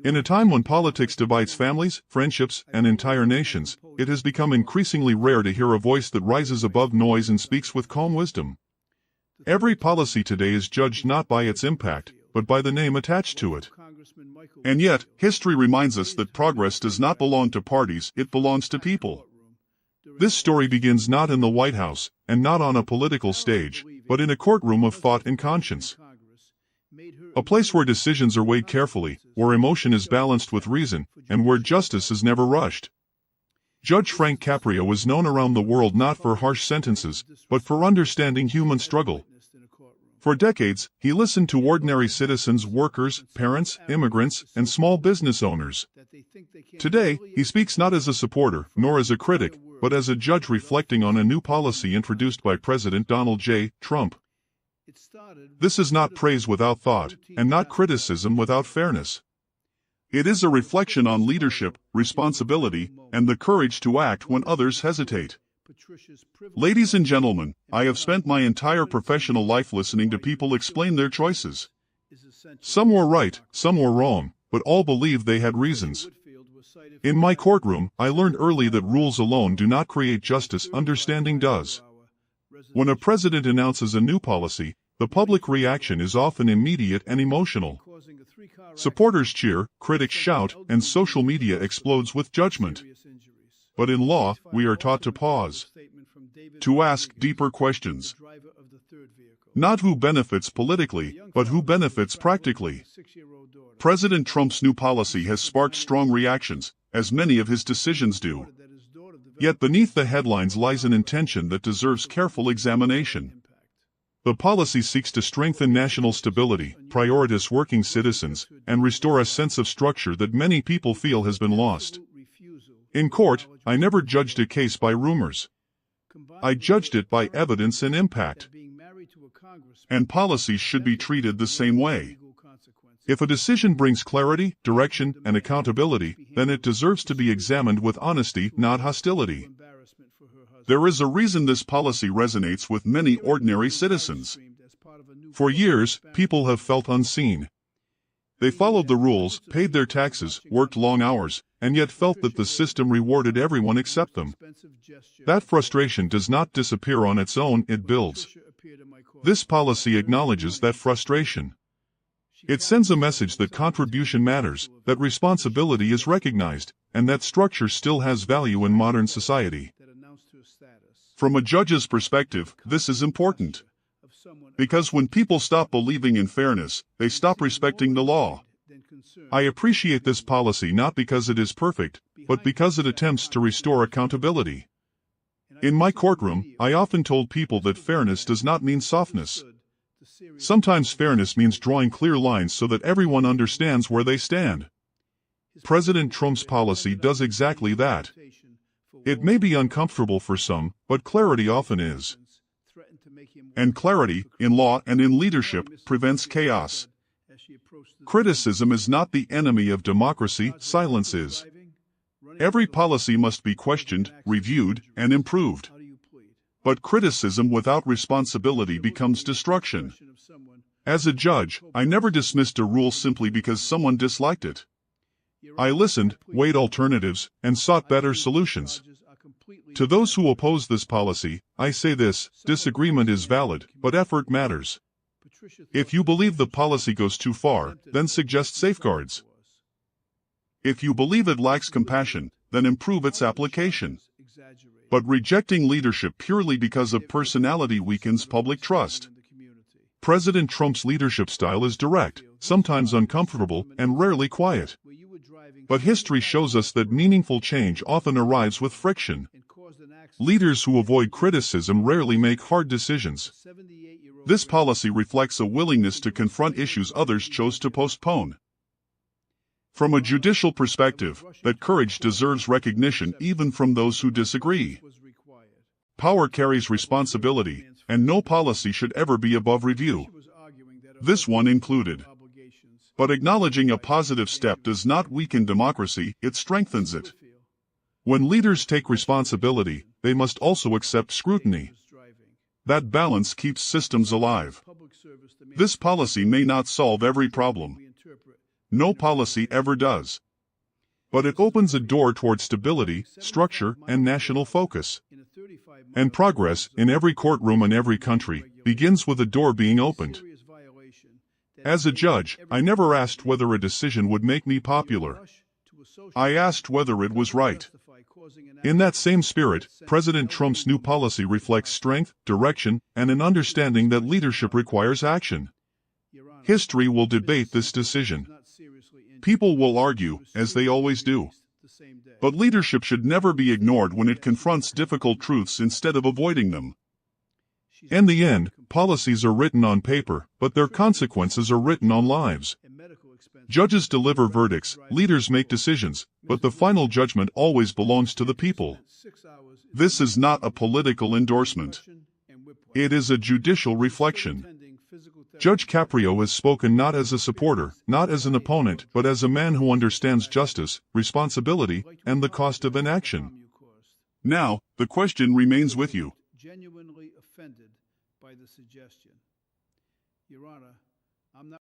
In a time when politics divides families, friendships, and entire nations, it has become increasingly rare to hear a voice that rises above noise and speaks with calm wisdom. Every policy today is judged not by its impact, but by the name attached to it. And yet, history reminds us that progress does not belong to parties, it belongs to people. This story begins not in the White House, and not on a political stage, but in a courtroom of thought and conscience. A place where decisions are weighed carefully, where emotion is balanced with reason, and where justice is never rushed. Judge Frank Caprio was known around the world not for harsh sentences, but for understanding human struggle. For decades, he listened to ordinary citizens, workers, parents, immigrants, and small business owners. Today, he speaks not as a supporter, nor as a critic, but as a judge reflecting on a new policy introduced by President Donald J. Trump. This is not praise without thought, and not criticism without fairness. It is a reflection on leadership, responsibility, and the courage to act when others hesitate. Ladies and gentlemen, I have spent my entire professional life listening to people explain their choices. Some were right, some were wrong, but all believed they had reasons. In my courtroom, I learned early that rules alone do not create justice, understanding does. When a president announces a new policy, the public reaction is often immediate and emotional. Supporters cheer, critics shout, and social media explodes with judgment. But in law, we are taught to pause, to ask deeper questions. Not who benefits politically, but who benefits practically. President Trump's new policy has sparked strong reactions, as many of his decisions do. Yet beneath the headlines lies an intention that deserves careful examination. The policy seeks to strengthen national stability, prioritize working citizens, and restore a sense of structure that many people feel has been lost. In court, I never judged a case by rumors. I judged it by evidence and impact. And policies should be treated the same way. If a decision brings clarity, direction, and accountability, then it deserves to be examined with honesty, not hostility. There is a reason this policy resonates with many ordinary citizens. For years, people have felt unseen. They followed the rules, paid their taxes, worked long hours, and yet felt that the system rewarded everyone except them. That frustration does not disappear on its own, it builds. This policy acknowledges that frustration. It sends a message that contribution matters, that responsibility is recognized, and that structure still has value in modern society. From a judge's perspective, this is important. Because when people stop believing in fairness, they stop respecting the law. I appreciate this policy not because it is perfect, but because it attempts to restore accountability. In my courtroom, I often told people that fairness does not mean softness. Sometimes fairness means drawing clear lines so that everyone understands where they stand. President Trump's policy does exactly that. It may be uncomfortable for some, but clarity often is. And clarity, in law and in leadership, prevents chaos. Criticism is not the enemy of democracy, silence is. Every policy must be questioned, reviewed, and improved. But criticism without responsibility becomes destruction. As a judge, I never dismissed a rule simply because someone disliked it. I listened, weighed alternatives, and sought better solutions. To those who oppose this policy, I say this: disagreement is valid, but effort matters. If you believe the policy goes too far, then suggest safeguards. If you believe it lacks compassion, then improve its application. But rejecting leadership purely because of personality weakens public trust. President Trump's leadership style is direct, sometimes uncomfortable, and rarely quiet. But history shows us that meaningful change often arrives with friction. Leaders who avoid criticism rarely make hard decisions. This policy reflects a willingness to confront issues others chose to postpone. From a judicial perspective, that courage deserves recognition even from those who disagree. Power carries responsibility, and no policy should ever be above review. This one included. But acknowledging a positive step does not weaken democracy, it strengthens it. When leaders take responsibility, they must also accept scrutiny. That balance keeps systems alive. This policy may not solve every problem, No policy ever does. But it opens a door toward stability, structure, and national focus. And progress, in every courtroom in every country, begins with a door being opened. As a judge, I never asked whether a decision would make me popular. I asked whether it was right. In that same spirit, President Trump's new policy reflects strength, direction, and an understanding that leadership requires action. History will debate this decision. People will argue, as they always do. But leadership should never be ignored when it confronts difficult truths instead of avoiding them. In the end, policies are written on paper, but their consequences are written on lives. Judges deliver verdicts, leaders make decisions, but the final judgment always belongs to the people. This is not a political endorsement. It is a judicial reflection. Judge Caprio has spoken not as a supporter, not as an opponent, but as a man who understands justice, responsibility, and the cost of inaction. Now, the question remains with you. Genuinely offended by the suggestion. Your Honor, I'm not